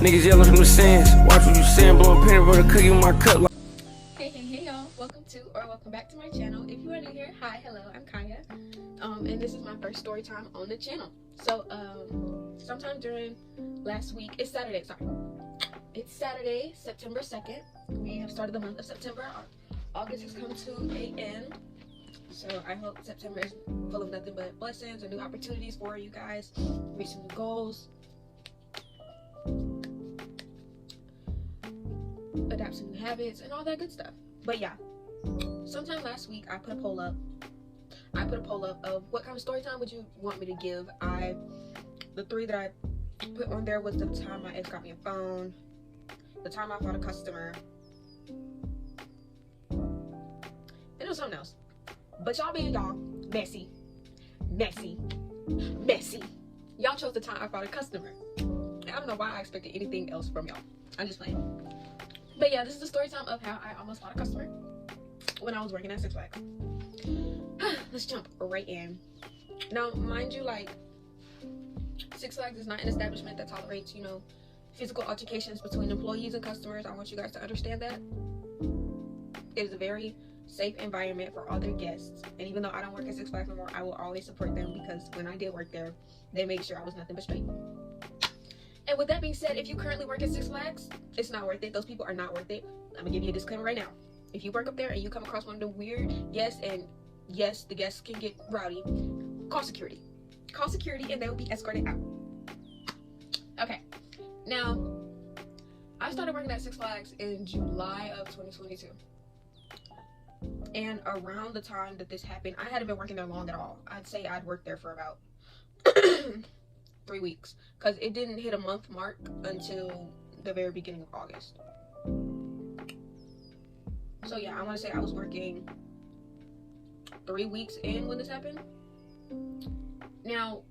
Niggas yelling from the stands. Watch what you saying, blowing peanut butter cookie in my cup. Hey y'all, welcome back to my channel. If you are new here, hi, hello, I'm Kaya. And this is my first story time on the channel. So sometime during last week, it's Saturday, September 2nd. We have started the month of September. August has come to an end. So I hope September is full of nothing but blessings and new opportunities for you guys, reaching new goals, adapt to new habits, and all that good stuff. But yeah, sometime last week I put a poll up. Of what kind of story time would you want me to give. The three that I put on there was the time my ex got me a phone, the time I fought a customer, and it was something else. But y'all being y'all, messy. Y'all chose the time I fought a customer. I don't know why I expected anything else from y'all. I'm just playing. But yeah, this is the story time of how I almost fought a customer when I was working at Six Flags. Let's jump right in. Now, mind you, like, Six Flags is not an establishment that tolerates, physical altercations between employees and customers. I want you guys to understand that. It is a very safe environment for all their guests. And even though I don't work at Six Flags no more, I will always support them because when I did work there, they made sure I was nothing but straight. And with that being said, if you currently work at Six Flags, it's not worth it. Those people are not worth it. I'm gonna give you a disclaimer right now. If you work up there and you come across one of the weird guests, and yes, the guests can get rowdy, call security. Call security and they will be escorted out. Okay. Now, I started working at Six Flags in July of 2022. And around the time that this happened, I hadn't been working there long at all. I'd say I'd worked there for about 3 weeks, because it didn't hit a month mark until the very beginning of August. So yeah, I want to say I was working 3 weeks in when this happened. Now,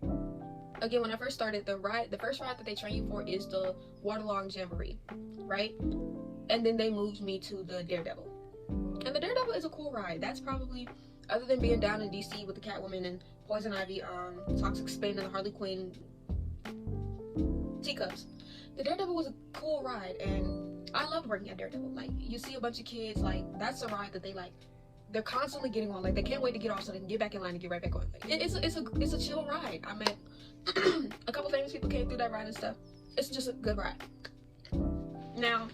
again, when I first started, the first ride that they train you for is the Waterlong Jamboree, right? And then they moved me to the Daredevil. And the Daredevil is a cool ride. That's probably, other than being down in DC with the Catwoman and Poison Ivy, Toxic Spin, and the Harley Quinn teacups, the Daredevil was a cool ride, and I loved working at Daredevil. Like, you see a bunch of kids, like, that's a ride that they're constantly getting on. Like, they can't wait to get off so they can get back in line and get right back on. Like, it's a chill ride. I met a couple famous people came through that ride and stuff. It's just a good ride. Now,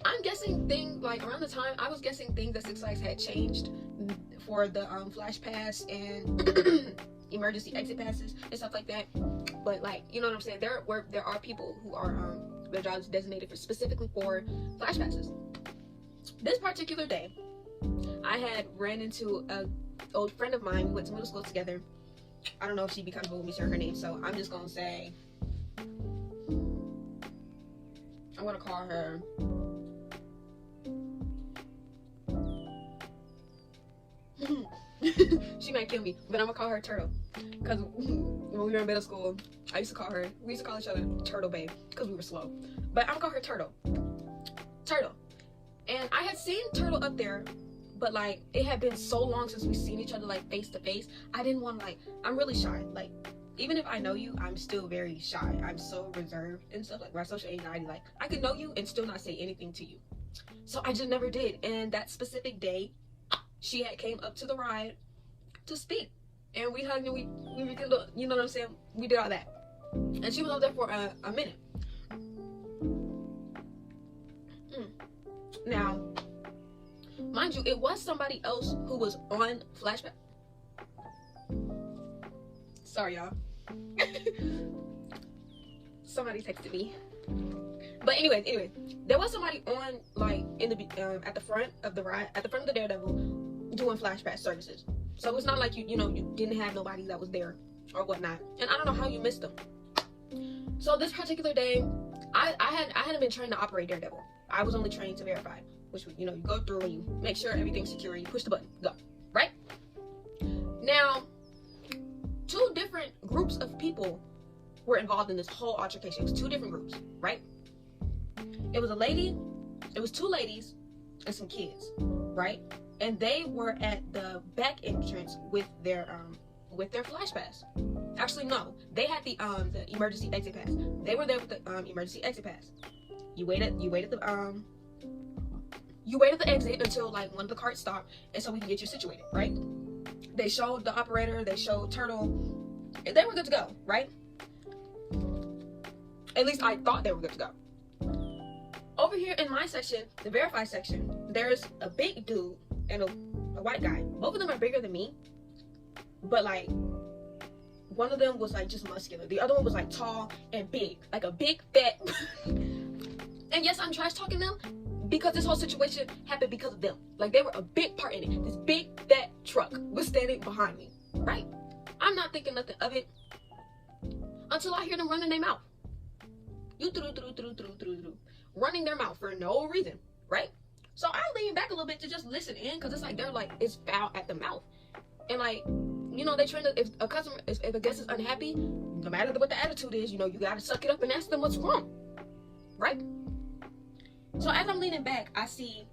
I'm guessing around the time I was guessing things that Six Flags had changed for the Flash Pass and emergency exit passes and stuff like that. But, like, you know what I'm saying? There are people who are their jobs designated specifically for Flash Passes. This particular day, I had ran into an old friend of mine. We went to middle school together. I don't know if she'd be comfortable with me sharing her name, so I'm just gonna say, I want to call her she might kill me, but I'm gonna call her Turtle, because when we were in middle school, we used to call each other Turtle Babe because we were slow. But I'm gonna call her Turtle. And I had seen Turtle up there, but like, it had been so long since we've seen each other like face to face. I didn't want to, I'm really shy. Like, even if I know you, I'm still very shy. I'm so reserved and stuff. Like, my social anxiety, like, I could know you and still not say anything to you. So I just never did. And that specific day, she had came up to the ride to speak, and we hugged and we rekindled, you know what I'm saying? We did all that, and she was up there for a minute. Now, mind you, it was somebody else who was on Flashback. Sorry, y'all. Somebody texted me. But anyway, there was somebody on, like, in the at the front of the ride, at the front of the Daredevil, doing Flash Pass services. So it's not like you didn't have nobody that was there or whatnot. And I don't know how you missed them. So this particular day, I hadn't been trained to operate Daredevil. I was only trained to verify, which, you go through and you make sure everything's secure. You push the button, go, right? Now, 2 different groups of people were involved in this whole altercation. It was 2 different groups, right? It was 2 ladies and some kids, right? And they were at the back entrance with their Flash Pass. Actually, no. They had the emergency exit pass. They were there with the emergency exit pass. You wait at the exit until like one of the carts stopped, and so we can get you situated, right? They showed the operator, they showed Turtle, and they were good to go, right? At least I thought they were good to go. Over here in my section, the verify section, there's a big dude and a white guy. Both of them are bigger than me, but like one of them was like just muscular. The other one was like tall and big, like a big fat. And yes, I'm trash talking them because this whole situation happened because of them. Like they were a big part in it. This big fat truck was standing behind me, right? I'm not thinking nothing of it until I hear them running their mouth. Running their mouth for no reason, right? So I lean back a little bit to just listen in, because it's like they're like, it's foul at the mouth. And like, you know, they trying to, if a guest is unhappy, no matter what the attitude is, you know, you gotta suck it up and ask them what's wrong, right? So as I'm leaning back, I see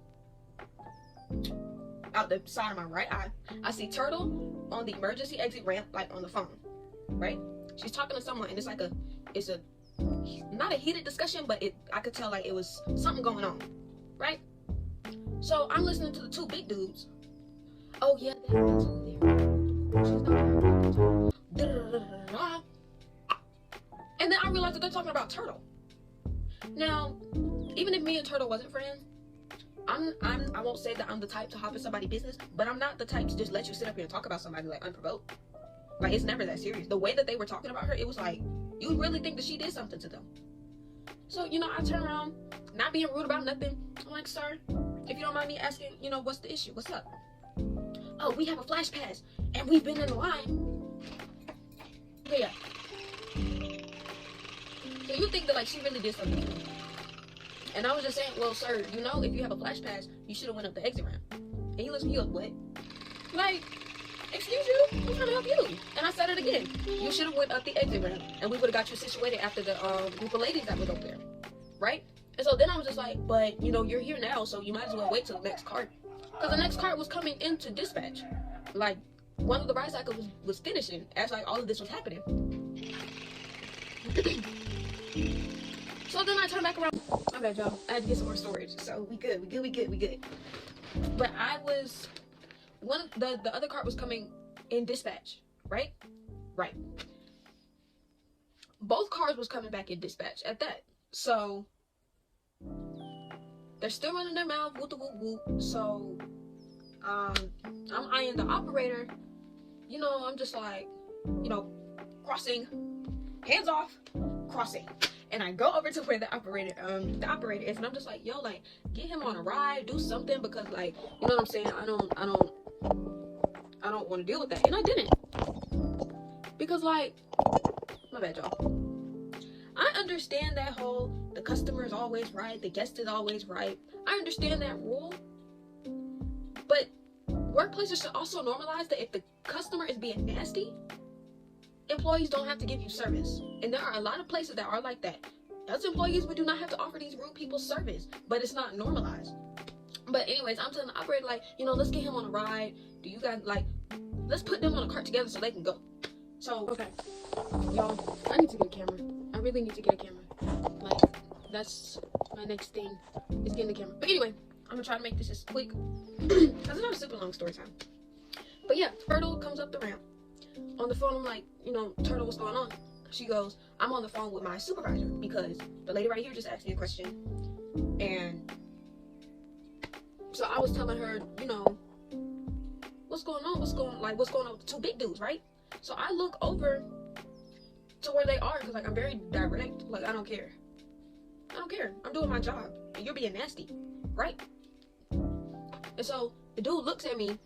out the side of my right eye, I see Turtle on the emergency exit ramp, like on the phone, right? She's talking to someone, and it's not a heated discussion, but I could tell like it was something going on, right? So I'm listening to the two big dudes. Oh yeah, she's not. And then I realized that they're talking about Turtle. Now, even if me and Turtle wasn't friends, I won't say that I'm the type to hop in somebody's business, but I'm not the type to just let you sit up here and talk about somebody like unprovoked. Like it's never that serious. The way that they were talking about her, it was like, you really think that she did something to them. So, you know, I turn around, not being rude about nothing. I'm like, sir, if you don't mind me asking, you know, what's the issue? What's up? Oh, we have a flash pass, and we've been in line. Yeah. So you think that, like, she really did something to me. And I was just saying, well, sir, you know, if you have a flash pass, you should have went up the exit ramp. And he looks at me like, what? Like, excuse you, I'm trying to help you. And I said it again. You should have went up the exit ramp, and we would have got you situated after the group of ladies that was over there, right? And so then I was just like, but you know, you're here now, so you might as well wait till the next cart, because the next cart was coming into dispatch. Like one of the ride cycles was finishing as like all of this was happening. So then I turned back around. My bad, y'all. I had to get some more storage. So we good. But I was. The other cart was coming in dispatch, right? Right. Both cars was coming back in dispatch at that. So they're still running their mouth, whoop whoop whoop. So I'm eyeing the operator. You know, I'm just like, you know, crossing, hands off, crossing. And I go over to where the operator is, and I'm just like, yo, like, get him on a ride, do something, because like, you know what I'm saying? I don't want to deal with that. And I didn't. Because like, my bad, y'all. I understand that whole, the customer is always right, the guest is always right. I understand that rule. But workplaces should also normalize that if the customer is being nasty, employees don't have to give you service. And there are a lot of places that are like that. As employees, we do not have to offer these rude people service, but it's not normalized. But anyways, I'm telling the operator, like, you know, let's get him on a ride. Do you guys, like, let's put them on a cart together so they can go. So, okay, y'all, I need to get a camera. I really need to get a camera. Like, that's my next thing, is getting the camera. But anyway, I'm gonna try to make this as quick, because it's not a super long story time. But yeah, Turtle comes up the ramp. On the phone, I'm like, you know, Turtle, what's going on? She goes, I'm on the phone with my supervisor, because the lady right here just asked me a question. And so I was telling her, you know, what's going on with the two big dudes, right? So I look over to where they are, because like I'm very direct. Like, I don't care. I'm doing my job, and you're being nasty, right? And so the dude looks at me,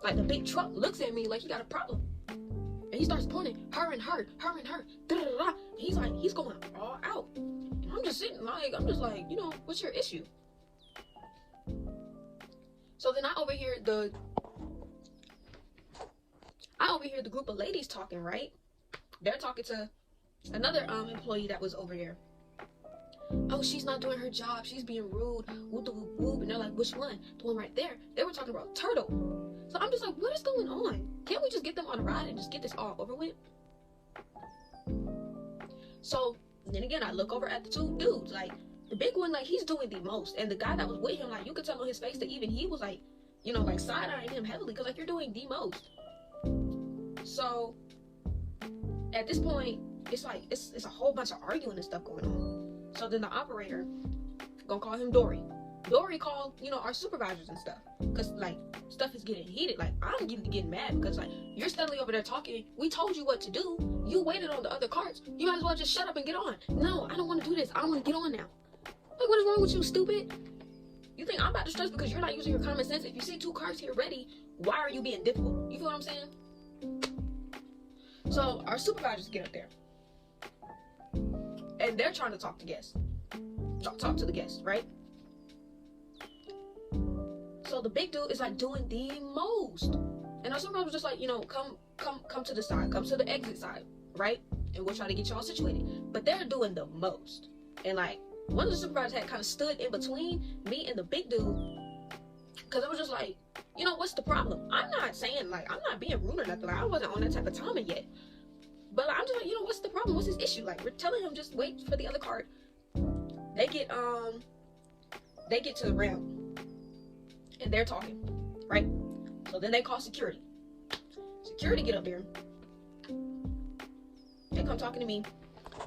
like the big truck looks at me like he got a problem. And he starts pointing, her and her, da-da-da-da. He's like, he's going all out. And I'm just sitting like, you know, what's your issue? So then I overhear the group of ladies talking, right? They're talking to another employee that was over there. Oh, she's not doing her job. She's being rude. Whoop, whoop, whoop. And they're like, which one? The one right there. They were talking about Turtle. So I'm just like, what is going on? Can't we just get them on a ride and just get this all over with? So then again, I look over at the two dudes. Like, the big one, like, he's doing the most. And the guy that was with him, like, you could tell on his face that even he was like, you know, like, side-eyeing him heavily, because, like, you're doing the most. So at this point, it's like, it's a whole bunch of arguing and stuff going on. So then the operator, gonna call him Dory. Dory called, you know, our supervisors and stuff, because, like, stuff is getting heated. Like, I'm getting mad, because, like, you're steadily over there talking. We told you what to do. You waited on the other carts. You might as well just shut up and get on. No, I don't want to do this. I want to get on now. Like, what is wrong with you, stupid? You think I'm about to stress because you're not using your common sense? If you see 2 carts here ready, why are you being difficult? You feel what I'm saying? So our supervisors get up there, and they're trying to talk to guests. Talk to the guests, right? So the big dude is like doing the most, and our supervisor was just like, you know, come to the side, come to the exit side, right? And we'll try to get y'all situated. But they're doing the most, and like one of the supervisors had kind of stood in between me and the big dude, because it was just like, you know, what's the problem? I'm not saying, like, I'm not being rude or nothing. Like, I wasn't on that type of timing yet, but like, I'm just like, you know, what's the problem? What's his issue? Like, we're telling him just wait for the other cart. They get to the ramp, and they're talking, right? So then they call security. Security get up there. They come talking to me.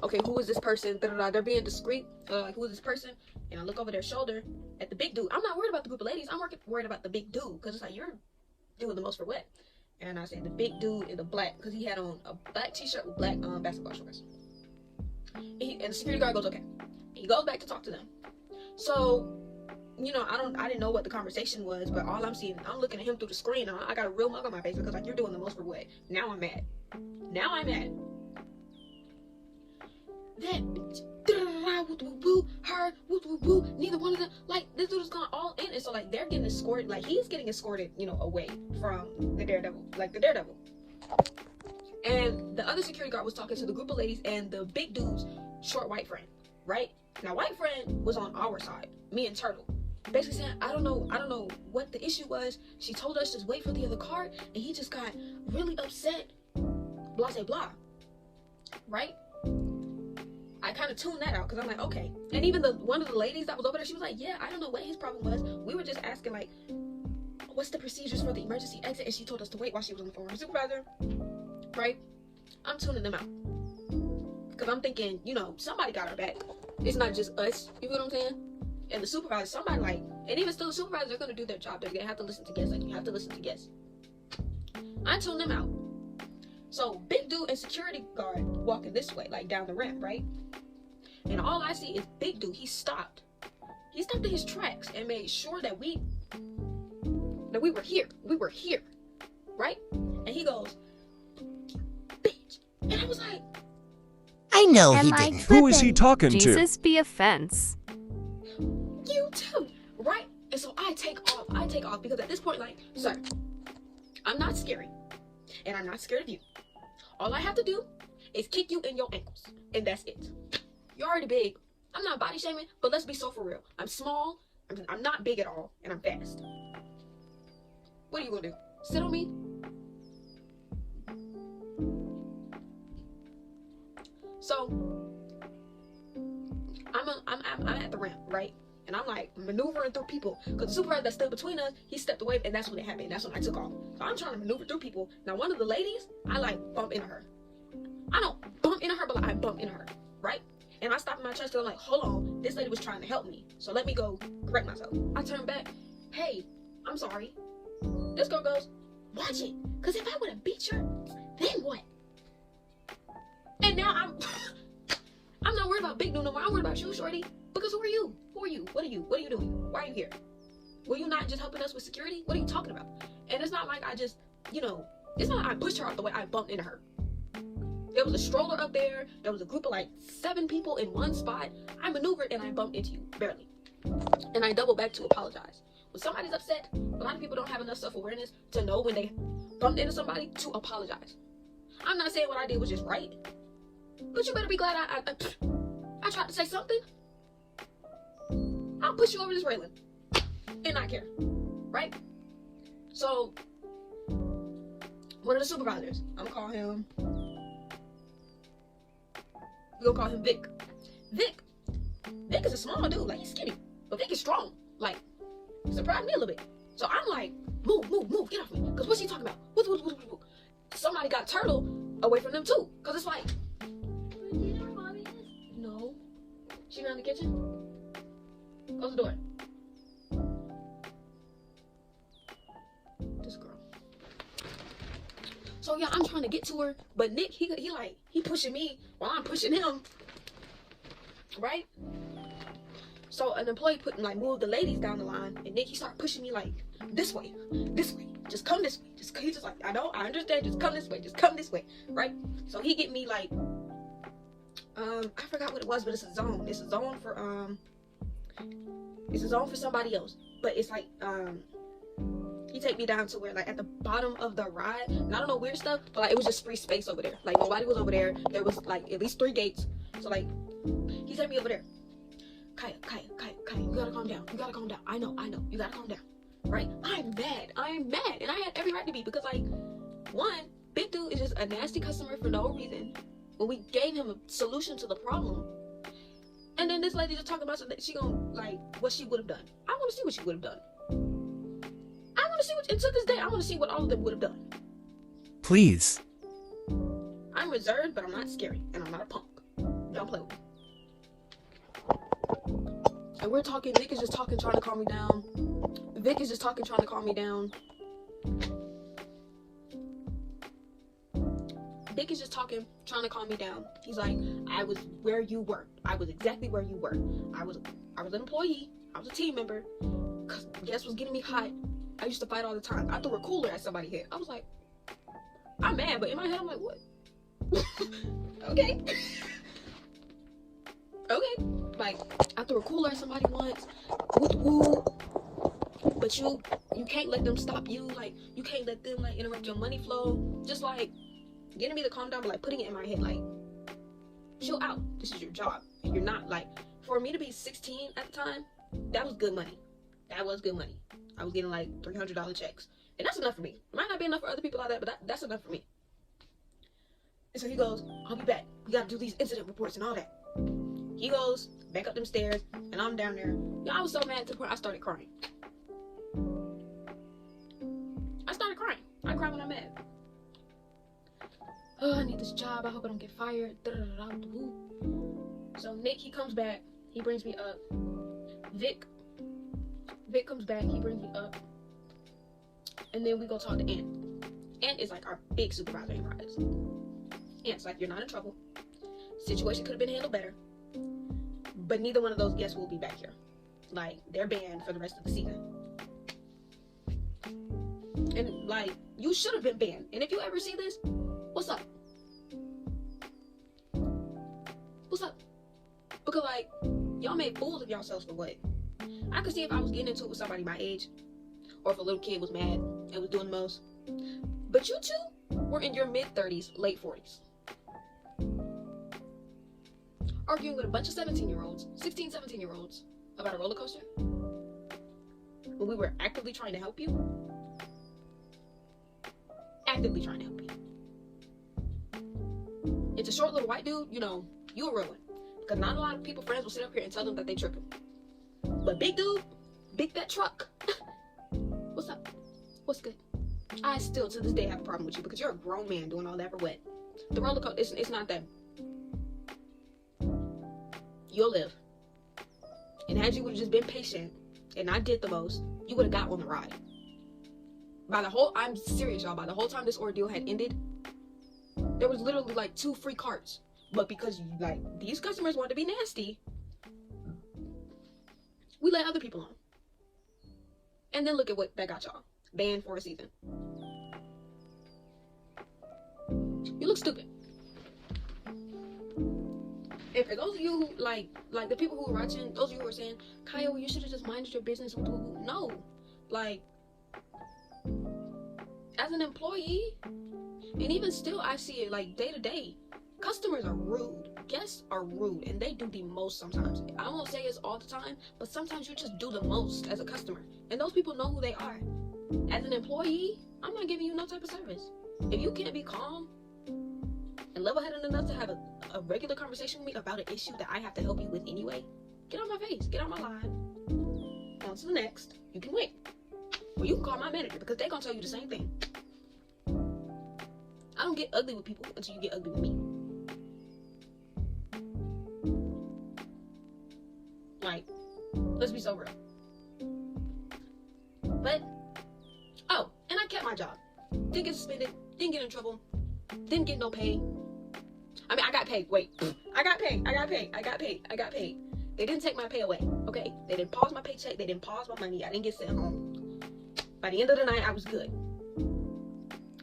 Okay, who is this person? They're being discreet. Like, who is this person? And I look over their shoulder at the big dude. I'm not worried about the group of ladies. I'm worried about the big dude, because it's like, you're doing the most for what? And I say the big dude in the black, because he had on a black t-shirt with black basketball shorts. And the security guard goes, okay. He goes back to talk to them. So, you know, I didn't know what the conversation was, but all I'm seeing, I'm looking at him through the screen, and I got a real mug on my face, because like, you're doing the most for what? Now I'm mad. That her, neither one of them, like, this dude is going all in, and so like, they're getting escorted, like, he's getting escorted, you know, away from the daredevil, and the other security guard was talking to the group of ladies and the big dude's short white friend, right? Now, white friend was on our side, me and Turtle, basically saying, I don't know what the issue was. She told us just wait for the other cart, and he just got really upset, blah blah blah, right? I kind of tuned that out, because I'm like, okay. And even one of the ladies that was over there, she was like, yeah, I don't know what his problem was. We were just asking, like, what's the procedures for the emergency exit? And she told us to wait while she was on the phone with her supervisor, right? I'm tuning them out, because I'm thinking, you know, somebody got our back. It's not just us, you feel what I'm saying? And the supervisor, somebody, like, and even still the supervisors are going to do their job. They're going to have to listen to guests. Like, you have to listen to guests. I tuned them out. So big dude and security guard walking this way, like down the ramp, right? And all I see is big dude. He stopped in his tracks and made sure that we were here. We were here, right? And he goes, bitch. And I was like, I know he didn't. Who is he talking to? Jesus be a fence. you too, right? And so I take off because at this point, like, sir, I'm not scary, and I'm not scared of you. All I have to do is kick you in your ankles, and that's it. You're already big. I'm not body shaming, but let's be so for real. I'm small, I'm not big at all, and I'm fast. What are you gonna do? Sit on me? So I'm at the ramp, right? And I'm like maneuvering through people, because the supervisor that stood between us, he stepped away, and that's when it happened. That's when I took off. So I'm trying to maneuver through people. Now one of the ladies, I like bump into her. I don't bump into her, but like, I bump into her, right? And I stop in my chest, because I'm like, hold on, this lady was trying to help me, so let me go correct myself. I turn back, hey, I'm sorry. This girl goes, watch it, because if I would have beat her, then what? And now I'm not worried about big dude no more. I'm worried about you, shorty. Because who are you? Who are you? What are you? What are you doing? Why are you here? Were you not just helping us with security? What are you talking about? And it's not like I just, you know, it's not like I pushed her out the way. I bumped into her. There was a stroller up there. There was a group of like 7 people in one spot. I maneuvered and I bumped into you, barely. And I doubled back to apologize. When somebody's upset, a lot of people don't have enough self-awareness to know when they bumped into somebody to apologize. I'm not saying what I did was just right, but you better be glad I tried to say something. I'll push you over this railing and not care, right? So one of the supervisors, I'm gonna call him We're gonna call him Vic. Vic is a small dude, like he's skinny, but Vic is strong. Like, surprised me a little bit. So I'm like, move, get off me. Cause what's he talking about? What? Somebody got Turtle away from them too. Cause it's like, no, she not in the kitchen. Close the door. This girl. So yeah, I'm trying to get to her, but Nick, he pushing me while I'm pushing him, right? So an employee moved the ladies down the line, and Nick, he started pushing me like, this way, just come this way. He's just like, I understand, just come this way, right? So he get me like, I forgot what it was, but it's a zone. It's a zone for somebody else. But it's like, he take me down to where, like, at the bottom of the ride, and I don't know weird stuff, but like, it was just free space over there. Like, nobody was over there. There was like at least 3 gates. So like, he take me over there. Kaya, you gotta calm down. I know, you gotta calm down. Right? I'm mad, and I had every right to be, because like, one, big dude is just a nasty customer for no reason when we gave him a solution to the problem. And then this lady just talking about something, she gonna, like, what she would have done. I want to see what she would have done. And to this day, I want to see what all of them would have done. Please. I'm reserved, but I'm not scary, and I'm not a punk. Don't play with me. And we're talking, Vic is just talking, trying to calm me down. Vic is just talking, trying to calm me down. Vic is just talking, trying to calm me down. He's like, I was where you were. I was exactly where you were. I was an employee. I was a team member. Cause guess what's getting me hot? I used to fight all the time. I threw a cooler at somebody's head. I was like, I'm mad, but in my head I'm like, what? Okay. Okay. Like, I threw a cooler at somebody once. Woo. But you can't let them stop you. Like, you can't let them, like, interrupt your money flow. Just like getting me to calm down, but like putting it in my head, like, chill out. This is your job. And you're not, like, for me to be 16 at the time, that was good money. That was good money. I was getting like $300 checks. And that's enough for me. It might not be enough for other people out there, but that's enough for me. And so he goes, I'll be back. We gotta do these incident reports and all that. He goes back up them stairs, and I'm down there. Yo, I was so mad to the point I started crying. I cry when I'm mad. Oh, I need this job. I hope I don't get fired. So Nick, he comes back. He brings me up. Vic comes back. He brings me up. And then we go talk to Ant. Ant is like our big supervisor in rides. Ant's like, you're not in trouble. Situation could have been handled better. But neither one of those guests will be back here. Like, they're banned for the rest of the season. And like, you should have been banned. And if you ever see this, what's up? What's up? Because like, y'all made fools of yourselves for what? I could see if I was getting into it with somebody my age, or if a little kid was mad and was doing the most. But you two were in your mid-30s, late 40s. Arguing with a bunch of 17-year-olds, 16, 17-year-olds about a roller coaster when we were actively trying to help you. Actively trying to help you. It's a short little white dude, you know, you a real one. Because not a lot of people friends will sit up here and tell them that they tripping. But big dude, big fat truck. What's up? What's good? I still to this day have a problem with you because you're a grown man doing all that for what? The roller coaster, it's not that. You'll live. And had you would have just been patient and I did the most, you would have got on the ride. I'm serious, y'all, by the whole time this ordeal had ended, there was literally like 2 free carts. But because like these customers wanted to be nasty, we let other people on. And then look at what that got y'all. Banned for a season. You look stupid. And for those of you who like the people who are watching, those of you who are saying, Kyle, you should have just minded your business. No. Like, as an employee, and even still I see it like day to day, customers are rude, guests are rude, and they do the most sometimes. I won't say it's all the time, but sometimes you just do the most as a customer, and those people know who they are. As an employee, I'm not giving you no type of service. If you can't be calm and level-headed enough to have a regular conversation with me about an issue that I have to help you with anyway, get out my face, get out my line. On to the next. You can wait. Or you can call my manager because they're gonna tell you the same thing. I don't get ugly with people until you get ugly with me. Like, let's be so real. But, oh, and I kept my job. Didn't get suspended, didn't get in trouble, didn't get no pay. I mean, I got paid. Wait, I got paid. They didn't take my pay away, okay? They didn't pause my paycheck, they didn't pause my money. I didn't get sent home. By the end of the night, I was good.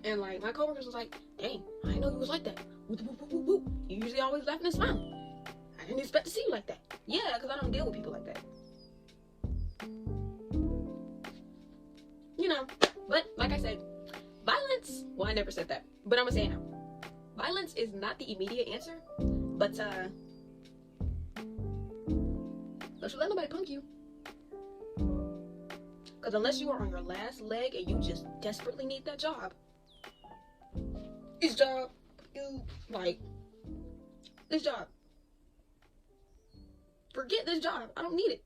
And like, my coworkers was like, dang, I didn't know you was like that. Whoop, whoop, whoop, whoop, whoop. You usually always laughing and smiling. I didn't expect to see you like that. Yeah, because I don't deal with people like that. You know, but like I said, violence, well, I never said that, but I'm gonna say it now. Violence is not the immediate answer, but don't you let nobody punk you. Because unless you are on your last leg and you just desperately need that job, this job, this job. Forget this job. I don't need it.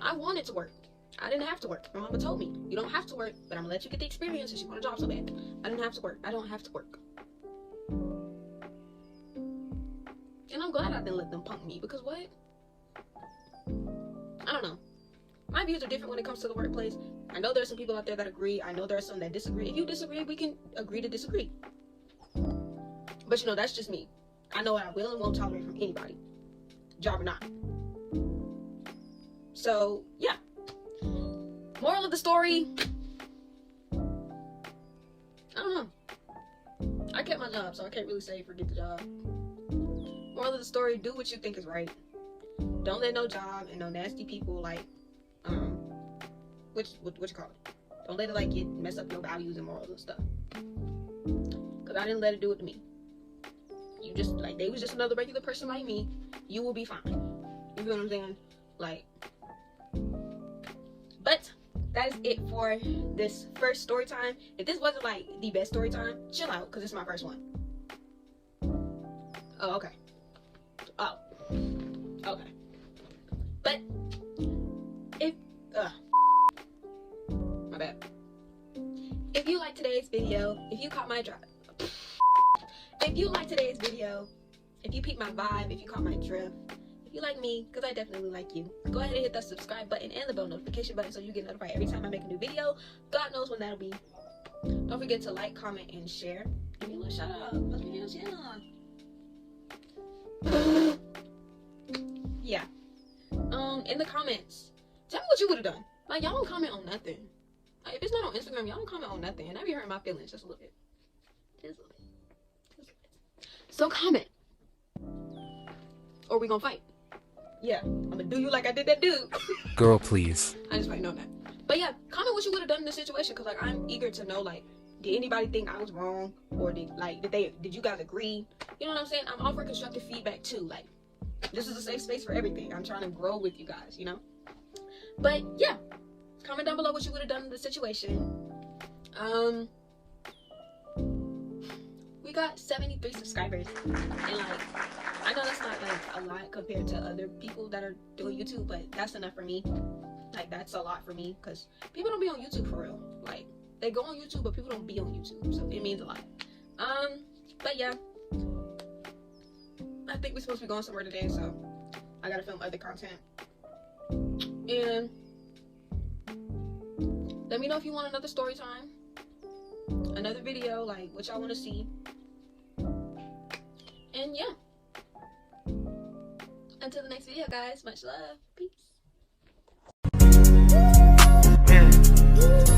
I wanted to work. I didn't have to work. My mama told me, you don't have to work, but I'm gonna let you get the experience since you want a job so bad. I didn't have to work. I don't have to work. And I'm glad I didn't let them punk me, because what? I don't know. My views are different when it comes to the workplace. I know there's some people out there that agree. I know there are some that disagree. If you disagree, we can agree to disagree. But you know, that's just me. I know what I will and won't tolerate from anybody, job or not. So, yeah. Moral of the story, I don't know. I kept my job, so I can't really say forget the job. Moral of the story, do what you think is right. Don't let no job and no nasty people what you call it? Don't let it mess up your values and morals and stuff. Cause I didn't let it do it to me. You just they was just another regular person like me. You will be fine. You feel what I'm saying? But that is it for this first story time. If this wasn't the best story time, chill out, because it's my first one. Oh, okay. Oh, okay. But if my bad. If you like today's video, if you caught my drift, if you like today's video, if you peeped my vibe, if you caught my drift, if you like me, because I definitely like you, go ahead and hit that subscribe button and the bell notification button so you get notified every time I make a new video. God knows when that'll be. Don't forget to like, comment, and share. Give me a little shout out. Let's be on the channel. Yeah. In the comments, tell me what you would have done. Y'all don't comment on nothing. If it's not on Instagram, y'all don't comment on nothing. And that be hurting my feelings just a little bit. Just a little bit. So comment. Or we gonna fight. Yeah, I'm gonna do you like I did that dude. Girl, please. I just know that. But yeah, comment what you would have done in this situation, because I'm eager to know, did anybody think I was wrong, or did you guys agree? You know what I'm saying? I'm offering constructive feedback too. This is a safe space for everything. I'm trying to grow with you guys, you know. But yeah, comment down below what you would have done in this situation. We got 73 subscribers, and I know that's not a lot compared to other people that are doing YouTube, but that's enough for me. That's a lot for me, because people don't be on YouTube for real. They go on YouTube, but people don't be on YouTube, so it means a lot. But yeah, I think we're supposed to be going somewhere today, so I gotta film other content. And let me know if you want another story time, another video, what y'all want to see. And yeah, until the next video, guys, much love, peace. Yeah.